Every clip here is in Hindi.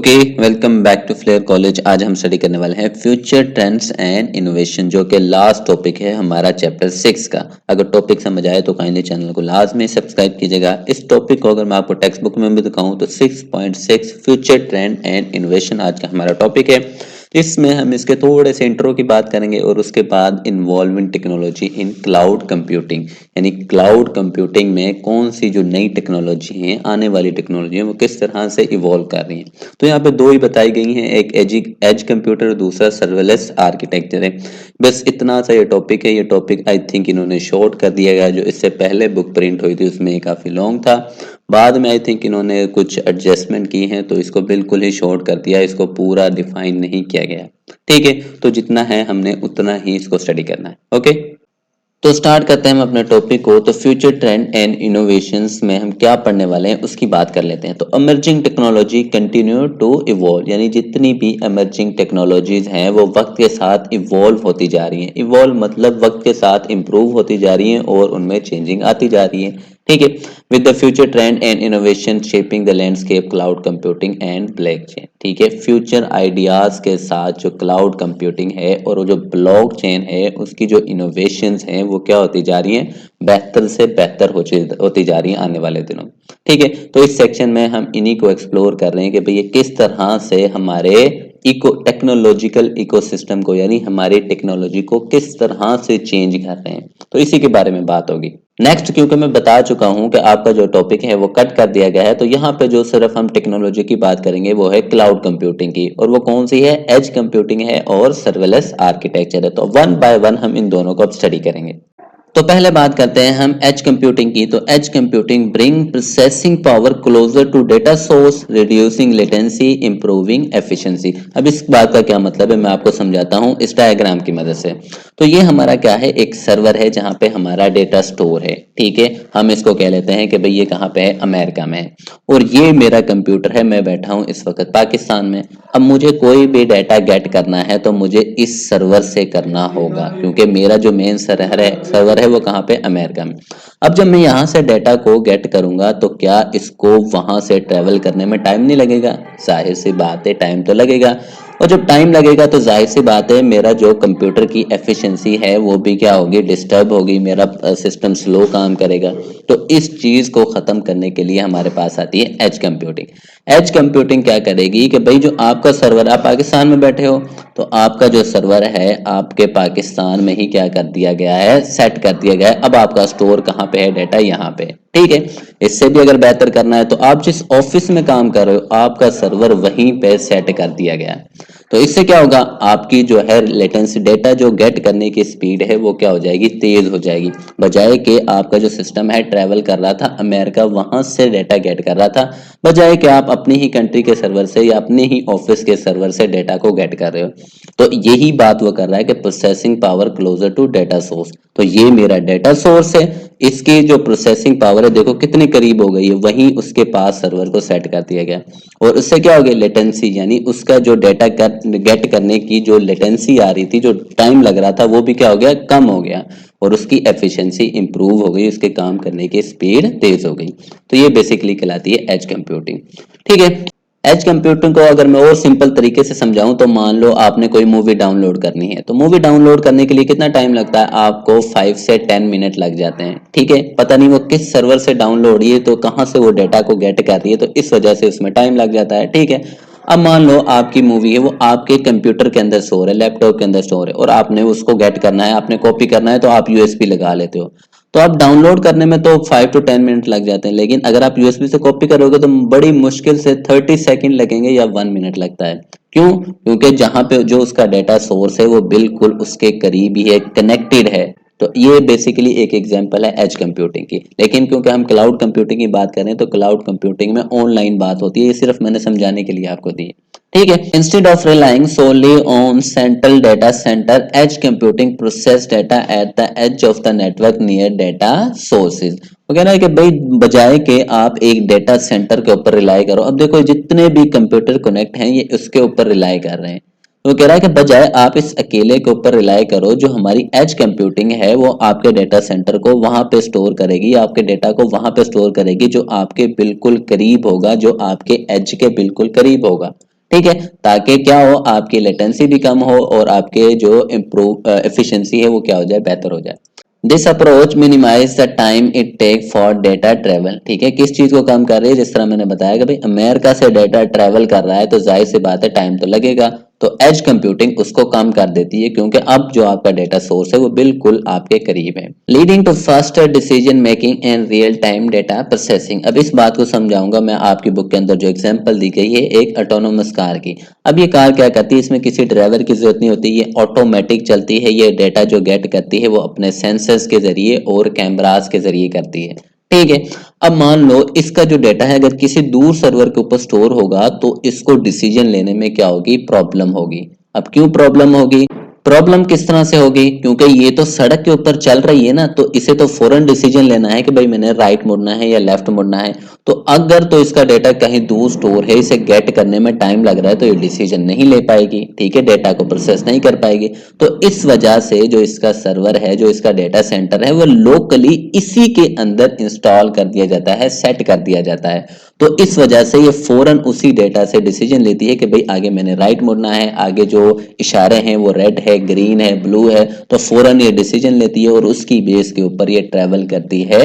Okay, welcome back to flair college. आज हम स्टडी करने वाले हैं फ्यूचर ट्रेंड्स एंड इनोवेशन, जो कि लास्ट टॉपिक है हमारा चैप्टर 6 का। अगर टॉपिक समझ आए तो काइंडली चैनल को लाजमी सब्सक्राइब कीजिएगा। इस टॉपिक को अगर मैं आपको टेक्स्ट बुक में भी दिखाऊं तो 6.6 फ्यूचर ट्रेंड एंड इनोवेशन आज का हमारा टॉपिक है। इसमें हम इसके थोड़े से इंट्रो की बात करेंगे और उसके बाद involving technology in cloud computing, यानी क्लाउड कंप्यूटिंग में कौन सी जो नई टेक्नोलॉजी है, आने वाली टेक्नोलॉजी है, वो किस तरह से इवॉल्व कर रही है। तो यहाँ पे दो ही बताई गई हैं, एक एज कंप्यूटर, दूसरा सर्वेलेंस आर्किटेक्चर है। बस इतना सा ये टॉपिक है। ये टॉपिक आई थिंक इन्होंने शॉर्ट कर दिया गया, जो इससे पहले बुक प्रिंट हुई थी उसमें ये काफ़ी लॉन्ग था। बाद में आई थिंक इन्होंने कुछ एडजस्टमेंट की हैं तो इसको बिल्कुल ही शॉर्ट कर दिया, इसको पूरा डिफाइन नहीं किया गया। ठीक है, तो जितना है हमने उतना ही इसको स्टडी करना है। ओके, तो स्टार्ट करते हैं हम अपने टॉपिक को। तो फ्यूचर ट्रेंड एंड इनोवेशंस में हम क्या पढ़ने वाले हैं उसकी बात कर लेते हैं। तो emerging technology continue to evolve, यानी जितनी भी इमर्जिंग टेक्नोलॉजीज हैं वो वक्त के साथ इवॉल्व होती जा रही हैं। इवॉल्व मतलब वक्त के साथ इंप्रूव होती जा रही हैं और उनमें चेंजिंग आती जा रही है। ठीक है, with the future trend and innovation shaping the landscape cloud computing and blockchain. ठीक है, फ्यूचर आइडियाज के साथ जो क्लाउड कंप्यूटिंग है और वो जो ब्लॉकचेन है उसकी जो इनोवेशंस हैं वो क्या होती जा रही हैं, बेहतर से बेहतर होती जा रही हैं आने वाले दिनों में। ठीक है, तो इस सेक्शन में हम इन्हीं को एक्सप्लोर कर रहे हैं कि भाई ये किस तरह से हमारे टेक्नोलॉजिकल इकोसिस्टम को, यानी हमारी टेक्नोलॉजी को किस तरह से चेंज कर रहे हैं, तो इसी के बारे में बात होगी। नेक्स्ट, क्योंकि मैं बता चुका हूं कि आपका जो टॉपिक है वो कट कर दिया गया है, तो यहाँ पे जो सिर्फ हम टेक्नोलॉजी की बात करेंगे वो है क्लाउड कंप्यूटिंग की, और वो कौन सी है, एज कंप्यूटिंग है और सर्वेलेंस आर्किटेक्चर है। तो वन बाय वन हम इन दोनों को अब स्टडी करेंगे। तो पहले बात करते हैं हम एज कंप्यूटिंग की। तो edge computing bring processing power closer to data source, reducing latency, improving efficiency. अब इस बात का क्या मतलब है मैं आपको समझाता हूं इस डायग्राम की मदद से। तो ये हमारा क्या है, एक सर्वर है जहां पे हमारा डेटा स्टोर है। ठीक है, हम इसको कह लेते हैं कि भाई ये कहां पे है, अमेरिका में है, और ये मेरा कंप्यूटर है, मैं बैठा हूं इस वक्त पाकिस्तान में। अब मुझे कोई भी डाटा गेट करना है तो मुझे इस सर्वर से करना होगा, क्योंकि मेरा जो मेन सर्वर है वो कहाँ पे, अमेरिका में। अब जब मैं यहाँ से डाटा को गेट करूंगा तो क्या इसको वहां से ट्रेवल करने में टाइम नहीं लगेगा? जाहिर सी बात है, टाइम तो लगेगा। और जब टाइम लगेगा तो जाहिर सी बात है मेरा जो कंप्यूटर की एफिशिएंसी है वो भी क्या होगी, डिस्टर्ब होगी, मेरा सिस्टम स्लो काम करेगा। तो इस चीज को खत्म करने के लिए हमारे पास आती है एज कंप्यूटिंग। एज कंप्यूटिंग क्या करेगी कि भाई जो आपका सर्वर, आप पाकिस्तान में बैठे हो तो आपका जो सर्वर है आपके पाकिस्तान में ही क्या कर दिया गया है, सेट कर दिया गया है। अब आपका स्टोर कहाँ पे है, डाटा यहाँ पे। ठीक है, इससे भी अगर बेहतर करना है तो आप जिस ऑफिस में काम कर रहे हो आपका सर्वर वहीं पे सेट कर दिया गया है। तो इससे क्या होगा, आपकी जो है लेटेंसी, डेटा जो गेट करने की स्पीड है वो क्या हो जाएगी, तेज हो जाएगी। बजाय कि आपका जो सिस्टम है ट्रेवल कर रहा था अमेरिका, वहां से डेटा गेट कर रहा था, बजाय कि आप अपनी ही कंट्री के सर्वर से या अपने ही ऑफिस के सर्वर से डेटा को गेट कर रहे हो। तो यही बात वो कर रहा है कि processing power closer to data source. तो ये मेरा डेटा सोर्स है, इसकी जो प्रोसेसिंग पावर है देखो कितनी करीब हो गई है, वहीं उसके पास सर्वर को सेट कर दिया गया। और उससे क्या हो गया, लेटेंसी, यानी उसका जो डेटा गेट करने की जो लेटेंसी आ रही थी, जो टाइम लग रहा था, वो भी क्या हो गया, कम हो गया। और उसकी एफिशिएंसी इंप्रूव हो गई, उसके काम करने की स्पीड तेज हो गई। तो ये बेसिकली कहलाती है एज कंप्यूटिंग। ठीक है, एज कंप्यूटिंग को अगर मैं और सिंपल तरीके से समझाऊं तो मान लो आपने कोई मूवी डाउनलोड करनी है, तो मूवी डाउनलोड करने के लिए कितना टाइम लगता है, आपको 5 से 10 मिनट लग जाते हैं। ठीक है, पता नहीं वो किस सर्वर से डाउनलोड, ये तो कहां से वो डेटा को गेट कर रही है, तो इस वजह से उसमें टाइम लग जाता है। ठीक है, अब मान लो आपकी मूवी है वो आपके कंप्यूटर के अंदर स्टोर है, लैपटॉप के अंदर स्टोर है, और आपने उसको गेट करना है, आपने कॉपी करना है, तो आप यूएसबी लगा लेते हो। तो आप डाउनलोड करने में तो 5 to 10 मिनट लग जाते हैं, लेकिन अगर आप यूएसबी से कॉपी करोगे तो बड़ी मुश्किल से 30 सेकंड लगेंगे या 1 मिनट लगता है। क्यों? क्योंकि जहां पे जो उसका डेटा सोर्स है वो बिल्कुल उसके करीब ही है, कनेक्टेड है। तो ये बेसिकली एक एग्जांपल है एज कंप्यूटिंग की। लेकिन क्योंकि हम क्लाउड कंप्यूटिंग की बात करें तो क्लाउड कंप्यूटिंग में ऑनलाइन बात होती है, ये सिर्फ मैंने समझाने के लिए आपको दी है। ठीक है, instead of relying solely on central data centre, edge computing process data at the edge of the network near data sources. वो कह रहा है कि भाई बजाय के आप एक डेटा सेंटर के ऊपर रिलाई करो, अब देखो जितने भी कंप्यूटर कनेक्ट हैं ये उसके ऊपर रिलाई कर रहे हैं। तो कह रहा है कि बजाय आप इस अकेले के ऊपर रिलाई करो, जो हमारी एज कंप्यूटिंग है वो आपके डेटा सेंटर को वहां पे स्टोर करेगी, आपके डेटा को वहां पे स्टोर करेगी, जो आपके बिल्कुल करीब होगा, जो आपके एज के बिल्कुल करीब होगा। ठीक है, ताकि क्या हो, आपकी लेटेंसी भी कम हो और आपके जो इम्प्रूव एफिशिएंसी है वो क्या हो जाए, बेहतर हो जाए। This approach minimize the time it take for data travel. ठीक है, किस चीज को कम कर रही है, जिस तरह मैंने बताया कि भाई अमेरिका से डेटा ट्रेवल कर रहा है तो जाहिर सी बात है टाइम तो लगेगा, तो एज कंप्यूटिंग उसको कम कर देती है, क्योंकि अब जो आपका डेटा सोर्स है वो बिल्कुल आपके करीब है। Leading to faster decision making and real time data processing. अब इस बात को समझाऊंगा मैं, आपकी बुक के अंदर जो एग्जांपल दी गई है एक ऑटोनोमस कार की। अब ये कार क्या करती है, इसमें किसी ड्राइवर की जरूरत नहीं होती, ये ऑटोमेटिक चलती है, ये डेटा जो गेट करती है वो अपने सेंसर्स के जरिए और कैमरास के जरिए करती है। ठीक है, अब मान लो इसका जो डेटा है अगर किसी दूर सर्वर के ऊपर स्टोर होगा तो इसको डिसीजन लेने में क्या होगी, प्रॉब्लम होगी। अब क्यों प्रॉब्लम होगी, प्रॉब्लम किस तरह से होगी, क्योंकि ये तो सड़क के ऊपर चल रही है ना, तो इसे तो फौरन डिसीजन लेना है कि भाई मैंने राइट मुड़ना है या लेफ्ट मुड़ना है। तो अगर तो इसका डेटा कहीं दूर स्टोर है, इसे गेट करने में टाइम लग रहा है, तो ये डिसीजन नहीं ले पाएगी। ठीक है, डेटा को प्रोसेस नहीं कर पाएगी। तो इस वजह से जो इसका सर्वर है, जो इसका डेटा सेंटर है, वो लोकली इसी के अंदर इंस्टॉल कर दिया जाता है, सेट कर दिया जाता है। तो इस वजह से ये फौरन उसी डेटा से डिसीजन लेती है कि भाई आगे मैंने राइट मुड़ना है, आगे जो इशारे हैं वो रेड है, ग्रीन है, ब्लू है, तो फौरन ये डिसीजन लेती है और उसकी बेस के ऊपर ये ट्रेवल करती है।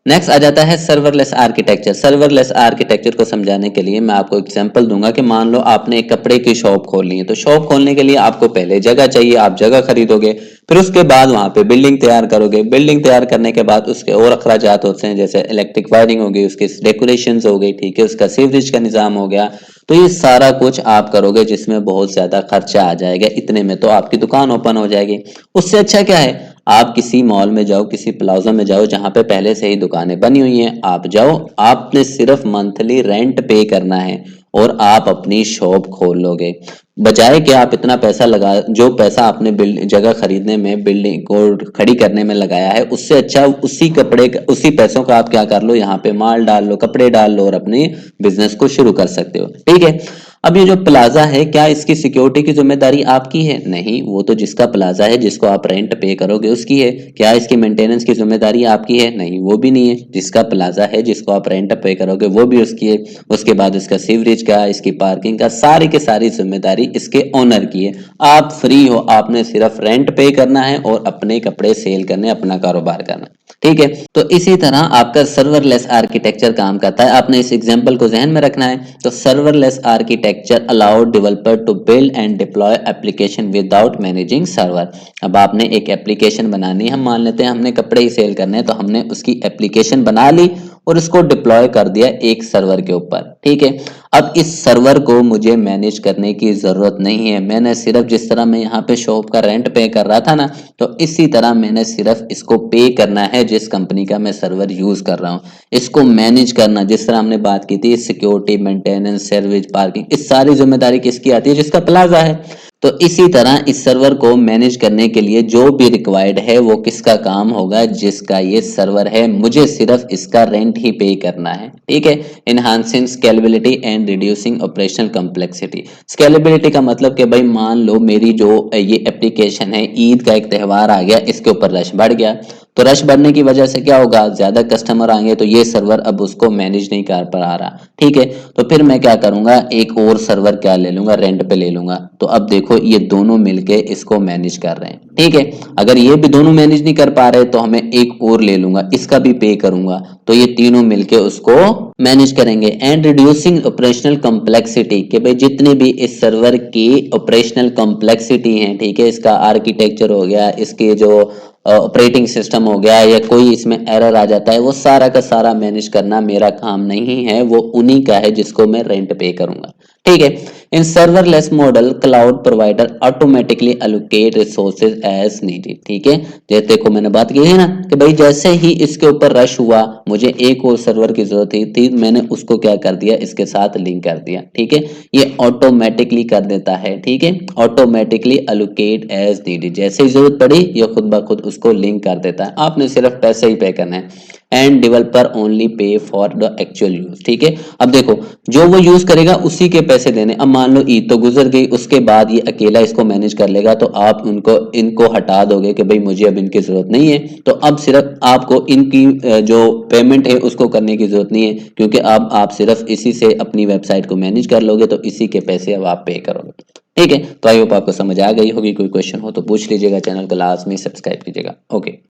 नेक्स्ट आ जाता है सर्वरलेस आर्किटेक्चर। सर्वरलेस आर्किटेक्चर को समझाने के लिए मैं आपको एग्जांपल दूंगा कि मान लो आपने एक कपड़े की शॉप खोलनी है, तो शॉप खोलने के लिए आपको पहले जगह चाहिए, आप जगह खरीदोगे, फिर उसके बाद वहां पे बिल्डिंग तैयार करोगे, बिल्डिंग तैयार करने के बाद उसके और अखराजात होते हैं, जैसे इलेक्ट्रिक वायरिंग हो गई, उसकी डेकोरेशन हो गई, ठीक है, उसका सीवरेज का निजाम हो गया। तो ये सारा कुछ आप करोगे जिसमें बहुत ज्यादा खर्चा आ जाएगा, इतने में तो आपकी दुकान ओपन हो जाएगी। उससे अच्छा क्या है, आप किसी मॉल में जाओ, किसी प्लाजा में जाओ जहां पे पहले से ही दुकानें बनी हुई हैं, आप जाओ, आपने सिर्फ मंथली रेंट पे करना है और आप अपनी शॉप खोल लोगे। बजाय कि आप इतना पैसा लगा, जो पैसा आपने जगह खरीदने में, बिल्डिंग को खड़ी करने में लगाया है, उससे अच्छा उसी कपड़े उसी पैसों का आप क्या कर लो, यहाँ पे माल डाल लो, कपड़े डाल लो और अपनी बिजनेस को शुरू कर सकते हो। ठीक है, अब ये जो प्लाजा है, क्या इसकी सिक्योरिटी की जिम्मेदारी आपकी है? नहीं, वो तो जिसका प्लाजा है, जिसको आप रेंट पे करोगे उसकी है। क्या इसकी मेंटेनेंस की जिम्मेदारी आपकी है? नहीं, वो भी नहीं है। जिसका प्लाजा है, जिसको आप रेंट पे करोगे वो भी उसकी है। उसके बाद इसका सीवरेज का, इसकी पार्किंग का, सारी की सारी जिम्मेदारी इसके ओनर की है। आप फ्री हो, आपने सिर्फ रेंट पे करना है और अपने कपड़े सेल करने, अपना कारोबार करना। ठीक है, तो इसी तरह आपका सर्वरलेस आर्किटेक्चर काम करता है। आपने इस एग्जांपल को जहन में रखना है। तो serverless architecture allow developer to build and deploy application without managing server. अब आपने एक एप्लीकेशन बनानी है, हम मान लेते हैं हमने कपड़े ही सेल करने हैं, तो हमने उसकी एप्लीकेशन बना ली और उसको डिप्लॉय कर दिया एक सर्वर के ऊपर। ठीक है, अब इस सर्वर को मुझे मैनेज करने की जरूरत नहीं है। मैंने सिर्फ, जिस तरह मैं यहाँ पे शॉप का रेंट पे कर रहा था ना, तो इसी तरह मैंने सिर्फ इसको पे करना है, जिस कंपनी का मैं सर्वर यूज कर रहा हूँ। इसको मैनेज करना, जिस तरह हमने बात की थी, सिक्योरिटी, मेंटेनेंस, सर्विस, पार्किंग, इस सारी जिम्मेदारी किसकी आती है? जिसका प्लाजा है। तो इसी तरह इस सर्वर को मैनेज करने के लिए जो भी रिक्वायर्ड है वो किसका काम होगा? जिसका ये सर्वर है, मुझे सिर्फ इसका रेंट ही पे करना है। ठीक है, enhancing scalability and reducing operational complexity. Scalability का मतलब कि भाई मान लो मेरी जो ये एप्लीकेशन है, ईद का एक त्यौहार आ गया, इसके ऊपर रश बढ़ गया, तो रश बढ़ने की वजह से क्या होगा, ज्यादा कस्टमर आएंगे, तो ये सर्वर अब उसको मैनेज नहीं कर पा रहा। ठीक है, तो फिर मैं क्या करूंगा, एक और सर्वर क्या ले लूंगा, रेंट पे ले लूंगा। तो अब देखो ये दोनों मिलके इसको मैनेज कर रहे हैं। ठीक है, अगर ये भी दोनों मैनेज नहीं कर पा रहे तो हमें एक और ले लूंगा, इसका भी पे करूंगा, तो ये तीनों मिलके उसको मैनेज करेंगे। एंड रिड्यूसिंग ऑपरेशनल कॉम्प्लेक्सिटी, कि भाई जितने भी इस सर्वर की ऑपरेशनल कॉम्प्लेक्सिटी है, ठीक है, इसका आर्किटेक्चर हो गया, इसके जो ऑपरेटिंग सिस्टम हो गया, या कोई इसमें एरर आ जाता है, वो सारा का सारा मैनेज करना मेरा काम नहीं है, वो उन्हीं का है जिसको मैं रेंट पे करूंगा। ठीक है, in serverless model cloud provider automatically allocate resources as needed. ठीक है, जैसे देखो मैंने बात की है ना कि भाई जैसे ही इसके ऊपर रश हुआ, मुझे एक और सर्वर की जरूरत थी, मैंने उसको क्या कर दिया, इसके साथ लिंक कर दिया। ठीक है, ये ऑटोमेटिकली कर देता है। ठीक है, ऑटोमेटिकली एलोकेट एज नीडेड, जैसे ही जरूरत पड़ी ये खुद ब खुद उसको लिंक कर देता है, आपने सिर्फ पैसे ही पे करना है। End developer only pay for the actual use. ठीक है, अब देखो जो वो यूज करेगा उसी के पैसे देने। अब मान लो ईद तो गुजर गई, उसके बाद ये अकेला इसको मैनेज कर लेगा, तो आप इनको हटा दोगे कि भाई मुझे अब इनकी जरूरत नहीं है, तो अब सिर्फ आपको इनकी जो पेमेंट है उसको करने की जरूरत नहीं है, क्योंकि अब आप सिर्फ इसी से अपनी वेबसाइट को मैनेज कर लोगे, तो इसी के पैसे अब आप पे करोगे। ठीक है, तो आई होप आपको समझ आ गई होगी। कोई क्वेश्चन हो तो पूछ लीजिएगा, चैनल को लाजमी सब्सक्राइब कीजिएगा। ओके।